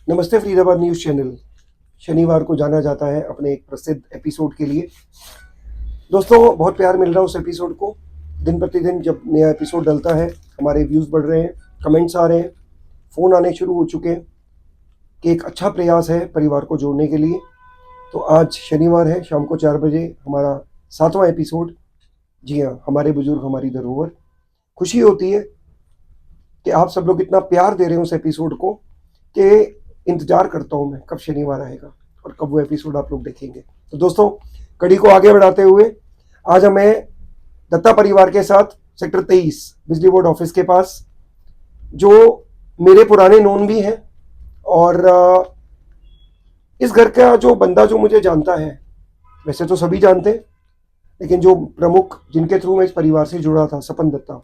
नमस्ते Faridabad news channel. शनिवार को जाना जाता है अपने एक प्रसिद्ध एपिसोड के लिए। दोस्तों, बहुत प्यार मिल रहा है उस एपिसोड को। दिन प्रतिदिन जब नया एपिसोड डलता है हमारे व्यूज़ बढ़ रहे हैं, कमेंट्स आ रहे हैं, फ़ोन आने शुरू हो चुके हैं कि एक अच्छा प्रयास है परिवार को जोड़ने के लिए। तो आज शनिवार है, शाम को 4 बजे हमारा 7वां एपिसोड। जी हाँ, हमारे बुजुर्ग हमारी धरोहर। खुशी होती है कि आप सब लोग इतना प्यार दे रहे हैं उस एपिसोड को कि इंतज़ार करता हूँ मैं कब शनिवार आएगा और कब वो एपिसोड आप लोग देखेंगे। तो दोस्तों, कड़ी को आगे बढ़ाते हुए आज हमें दत्ता परिवार के साथ सेक्टर 23 बिजली बोर्ड ऑफिस के पास, जो मेरे पुराने नोन भी हैं और इस घर का जो बंदा जो मुझे जानता है, वैसे तो सभी जानते हैं, लेकिन जो प्रमुख जिनके थ्रू मैं इस परिवार से जुड़ा था, सपन दत्ता,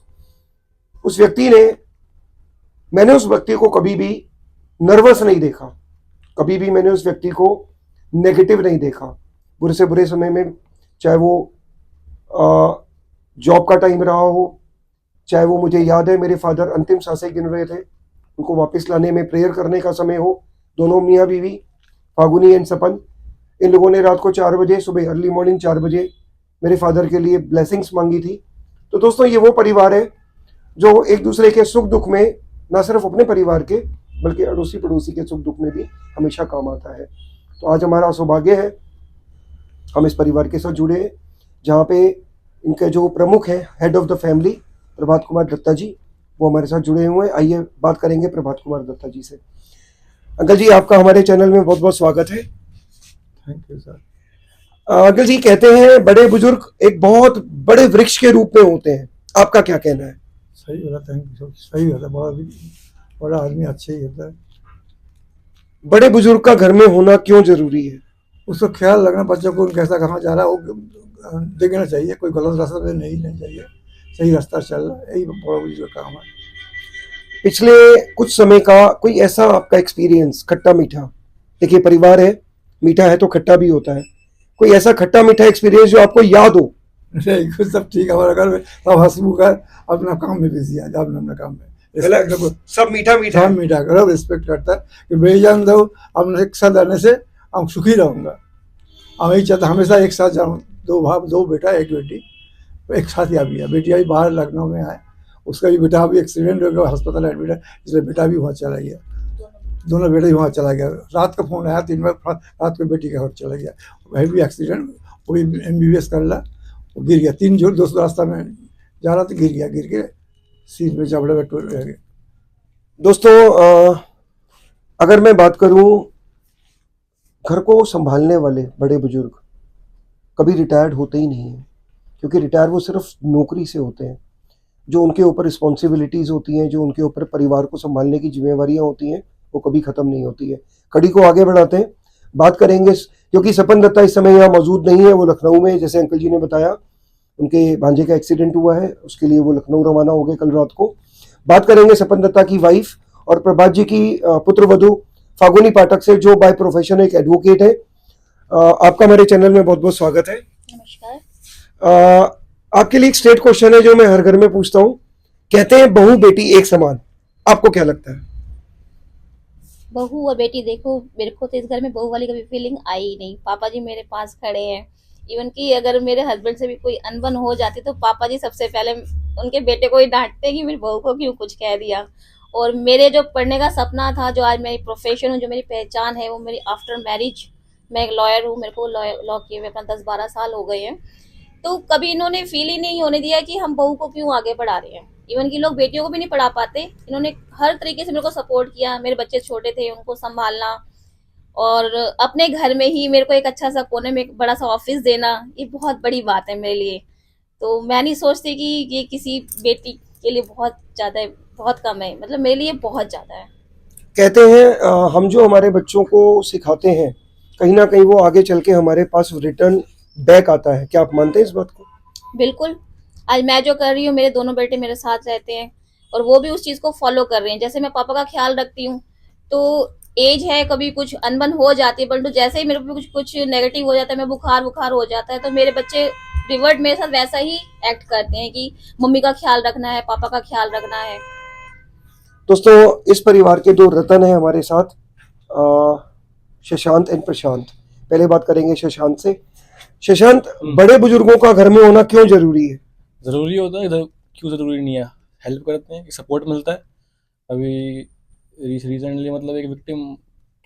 उस व्यक्ति ने, मैंने उस व्यक्ति को कभी भी नर्वस नहीं देखा, कभी भी मैंने उस व्यक्ति को नेगेटिव नहीं देखा। बुरे से बुरे समय में, चाहे वो जॉब का टाइम रहा हो, चाहे वो, मुझे याद है मेरे फादर अंतिम सांसें गिन रहे थे, उनको वापस लाने में प्रेयर करने का समय हो, दोनों मियाँ बीवी फागुनी एंड सपन, इन लोगों ने रात को 4 बजे, सुबह अर्ली मॉर्निंग 4 बजे मेरे फादर के लिए ब्लेसिंग्स मांगी थी। तो दोस्तों, ये वो परिवार है जो एक दूसरे के सुख दुख में, ना सिर्फ अपने परिवार के बल्कि अड़ोसी पड़ोसी के सुख दुख में भी हमेशा काम आता है। तो आज हमारा सौभाग्य है, हम इस परिवार के साथ जुड़े हैं, जहाँ पे इनके जो प्रमुख हैं, head of the family Prabhat Kumar Dutta जी, वो हमारे साथ जुड़े हुए हैं। आइए बात करेंगे प्रभात कुमार दत्ता जी से। अंकल जी, आपका हमारे चैनल में बहुत बहुत स्वागत है। Thank you sir. अंकल जी, कहते हैं बड़े बुजुर्ग एक बहुत बड़े वृक्ष के रूप में होते हैं, आपका क्या कहना है? सही बोला, थैंक यू। सही होता है, बड़ा आदमी अच्छा ही होता है। बड़े बुजुर्ग का घर में होना क्यों जरूरी है? उसको ख्याल रखना, बच्चों को कैसा कहाँ जा रहा है वो देखना चाहिए, कोई गलत रास्ता पे नहीं चाहिए, सही रास्ता चल रहा है, यही बड़ा बुजुर्ग का काम है। पिछले कुछ समय का कोई ऐसा आपका एक्सपीरियंस, खट्टा मीठा, देखिए परिवार है, मीठा है तो खट्टा भी होता है, कोई ऐसा खट्टा मीठा एक्सपीरियंस जो आपको याद हो? नहीं, कुछ सब ठीक है, हमारे घर में सब हंसमुख है, अपना काम में बिजी है, अपना काम में सब मीठा मीठा सब मीठा करो, रिस्पेक्ट करता है कि मेरी जान दो, अपने एक साथ रहने से हम सुखी रहूँगा। हम यही चाहते हमेशा एक साथ जाऊँ, दो बेटा एक बेटी, एक साथ ही अभी है। बेटी अभी बाहर लखनऊ में है, उसका भी बेटा अभी एक्सीडेंट हो गया, अस्पताल एडमिट है, इसलिए बेटा भी वहाँ चला गया, दोनों बेटे ही वहाँ चला गया। रात का फ़ोन आया 3 बजे, रात को बेटी का घर चला गया, वही भी एक्सीडेंट, वो भी MBBS कर ला, वो गिर गया। 3 जोड़ दोस्त रास्ता में जा रहा था, गिर के सीट में जबड़े में टूट गए। दोस्तों, अगर मैं बात करूं, घर को संभालने वाले बड़े बुजुर्ग कभी रिटायर्ड होते ही नहीं हैं, क्योंकि रिटायर वो सिर्फ नौकरी से होते हैं। जो उनके ऊपर रिस्पॉन्सिबिलिटीज़ होती हैं, जो उनके ऊपर परिवार को संभालने की जिम्मेवारियां होती हैं, वो कभी ख़त्म नहीं होती है। कड़ी को आगे बढ़ाते हैं, बात करेंगे, क्योंकि सपन दत्ता इस समय यहाँ मौजूद नहीं है, वो लखनऊ में, जैसे अंकल जी ने बताया, उनके भांजे का एक्सीडेंट हुआ है, उसके लिए वो लखनऊ रवाना हो गए कल रात को। बात करेंगे सपन दत्ता की वाइफ और प्रभात जी की पुत्रवधू फागुनी पाठक से, जो बाय प्रोफेशन एक एडवोकेट है। आपका हमारे चैनल में बहुत बहुत स्वागत है। नमस्कार। आपके लिए एक स्ट्रेट क्वेश्चन है जो मैं हर घर में पूछता हूँ। कहते हैं बहू बेटी एक समान, आपको क्या लगता है? बहू और बेटी, देखो मेरे को तो इस घर में बहू वाली कभी फीलिंग आई ही नहीं। पापा जी मेरे पास खड़े हैं, इवन कि अगर मेरे हस्बैंड से भी कोई अनबन हो जाती तो पापा जी सबसे पहले उनके बेटे को ही डांटते कि मेरी बहू को क्यों कुछ कह दिया। और मेरे जो पढ़ने का सपना था, जो आज मेरी प्रोफेशन है, जो मेरी पहचान है, वो मेरी आफ्टर मैरिज, मैं एक लॉयर हूँ, मेरे को लॉ किए हुए अपना 10-12 साल हो गए हैं। तो कभी इन्होंने फील ही नहीं होने दिया कि हम बहू को क्यों आगे बढ़ा रहे हैं। इवन कि लोग बेटियों को भी नहीं पढ़ा पाते, इन्होंने हर तरीके से मेरे को सपोर्ट किया। मेरे बच्चे छोटे थे, उनको संभालना, और अपने घर में ही मेरे को एक अच्छा सा कोने में एक बड़ा सा ऑफिस देना, ये बहुत बड़ी बात है मेरे लिए। तो मैं नहीं सोचती कि ये किसी बेटी के लिए बहुत ज़्यादा है, बहुत कम है, मतलब मेरे लिए बहुत ज़्यादा है। कहते हैं हम जो हमारे बच्चों को सिखाते हैं, कहीं ना कहीं वो आगे चल के हमारे पास रिटर्न बैक आता है। क्या आप मानते हैं इस बात को? बिल्कुल। आज मैं जो कर रही हूँ, मेरे दोनों बेटे मेरे साथ रहते हैं और वो भी उस चीज़ को फॉलो कर रहे हैं। जैसे मैं पापा का ख्याल रखती हूँ, तो एज है, कभी कुछ अनबन हो जाती है, परंतु जैसे ही मेरे को कुछ नेगेटिव हो जाता है, मैं बुखार हो जाता है, तो मेरे बच्चे रिवर्ट मेरे साथ वैसा ही एक्ट करते हैं कि मम्मी का ख्याल रखना है, पापा का ख्याल रखना है। दोस्तों, इस परिवार के 2 रतन हैं हमारे साथ, शशांक एंड प्रशांत। पहले बात करेंगे शशांक से। शशांक, बड़े बुजुर्गों का घर में होना क्यों जरूरी है? ज़रूरी होता है, इधर क्यों ज़रूरी नहीं है? हेल्प करते हैं, सपोर्ट मिलता है। अभी रिसेंटली मतलब एक विक्टिम,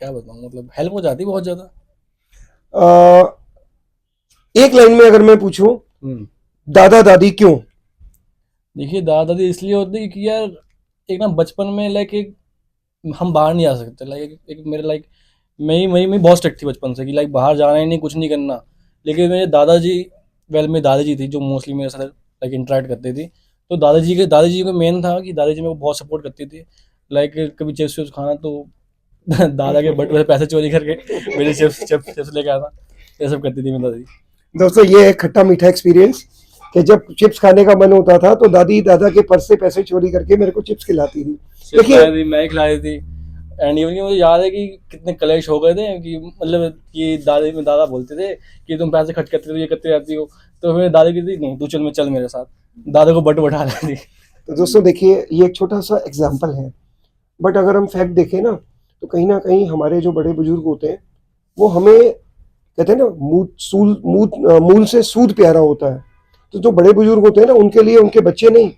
क्या बताऊँ, मतलब हेल्प हो जाती है बहुत ज़्यादा। अ, एक लाइन में अगर मैं पूछूं, दादा दादी क्यों? देखिए, दादा दादी इसलिए होती है कि यार एक ना बचपन में लाइक एक हम बाहर नहीं आ सकते, लाइक एक मेरे लाइक मेरी बहुत स्ट्रिक्ट थी बचपन से कि लाइक बाहर जाना ही नहीं, कुछ नहीं करना। लेकिन मेरे दादाजी, मेरी दादाजी थी जो मोस्टली मेरे साथ लाइक इंटरेक्ट करती थी। तो दादाजी को मेन था कि दादाजी मेरे को बहुत सपोर्ट करती थी। लाइक कभी चिप्स विप्स खाना तो दादा के बटुए से पैसे चोरी करके मेरे चिप्स लेके आता, ये सब करती थी मेरी दादी। दोस्तों, ये है खट्टा मीठा एक्सपीरियंस कि जब चिप्स खाने का मन होता था तो दादी दादा के पर्स से पैसे चोरी करके मेरे को चिप्स खिलाती थी। चिप्स देखिए, खिलाई थी, मैं खिलाई थी। एंड इवन कि मुझे याद है कि कितने कलेश हो गए थे कि मतलब कि दादा बोलते थे कि तुम पैसे खर्च करते हो, ये करते रहती हो। तो मेरे दादी की थी, नहीं तू चल मेरे साथ, दादा को बट बैठा रही थी। तो दोस्तों देखिए, ये एक छोटा सा एग्जाम्पल है, बट अगर हम फैक्ट देखें ना तो कहीं हमारे जो बड़े बुजुर्ग होते हैं वो हमें कहते हैं ना, मूल से सूद प्यारा होता है। तो जो बड़े बुजुर्ग होते हैं ना, उनके लिए उनके बच्चे नहीं,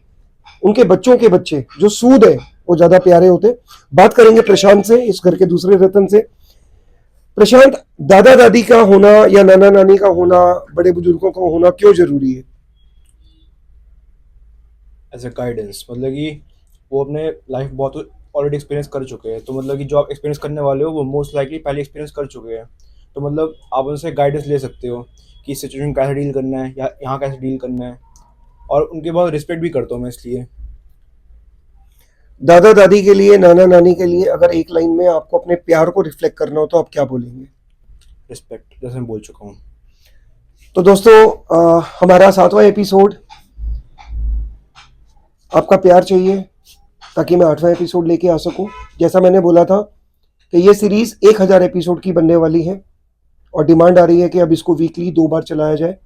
उनके बच्चों के बच्चे जो सूद है वो ज्यादा प्यारे होते हैं। बात करेंगे प्रशांत से, इस घर के दूसरे रतन से। प्रशांत, दादा दादी का होना या नाना नानी का होना, बड़े बुजुर्गों का होना क्यों जरूरी है? एज अ गाइडेंस, मतलब कि वो अपने लाइफ बहुत ऑलरेडी एक्सपीरियंस कर चुके हैं। तो मतलब कि जो आप एक्सपीरियंस करने वाले हो वो मोस्ट लाइकली पहले एक्सपीरियंस कर चुके हैं। तो मतलब आप उनसे गाइडेंस ले सकते हो कि सिचुएशन कैसे डील करना है या यहाँ कैसे डील करना है। और उनके बहुत रिस्पेक्ट भी करता हूँ मैं इसलिए। दादा दादी के लिए, नाना नानी के लिए अगर एक लाइन में आपको अपने प्यार को रिफ्लेक्ट करना हो तो आप क्या बोलेंगे? रिस्पेक्ट, जैसे मैं बोल चुका हूँ। तो दोस्तों, हमारा 7वां एपिसोड, आपका प्यार चाहिए ताकि मैं 8वां एपिसोड लेके आ सकूं। जैसा मैंने बोला था कि ये सीरीज 1000 एपिसोड की बनने वाली है और डिमांड आ रही है कि अब इसको वीकली 2 बार चलाया जाए।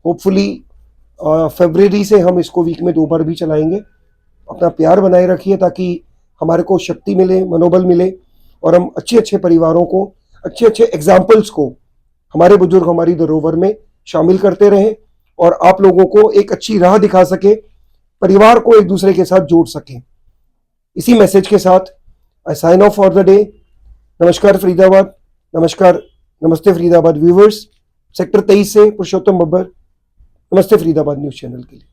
होपफुली फरवरी से हम इसको वीक में 2 बार भी चलाएंगे। अपना प्यार बनाए रखिए ताकि हमारे को शक्ति मिले, मनोबल मिले और हम अच्छे अच्छे परिवारों को, अच्छे अच्छे एग्जाम्पल्स को हमारे बुजुर्ग हमारी धरोहर में शामिल करते रहें और आप लोगों को एक अच्छी राह दिखा सके, परिवार को एक दूसरे के साथ जोड़ सकें। इसी मैसेज के साथ I sign off for the day. नमस्कार फरीदाबाद, नमस्कार, नमस्ते फरीदाबाद व्यूवर्स। सेक्टर 23 से पुरुषोत्तम बब्बर, नमस्ते फरीदाबाद न्यूज़ चैनल के लिए।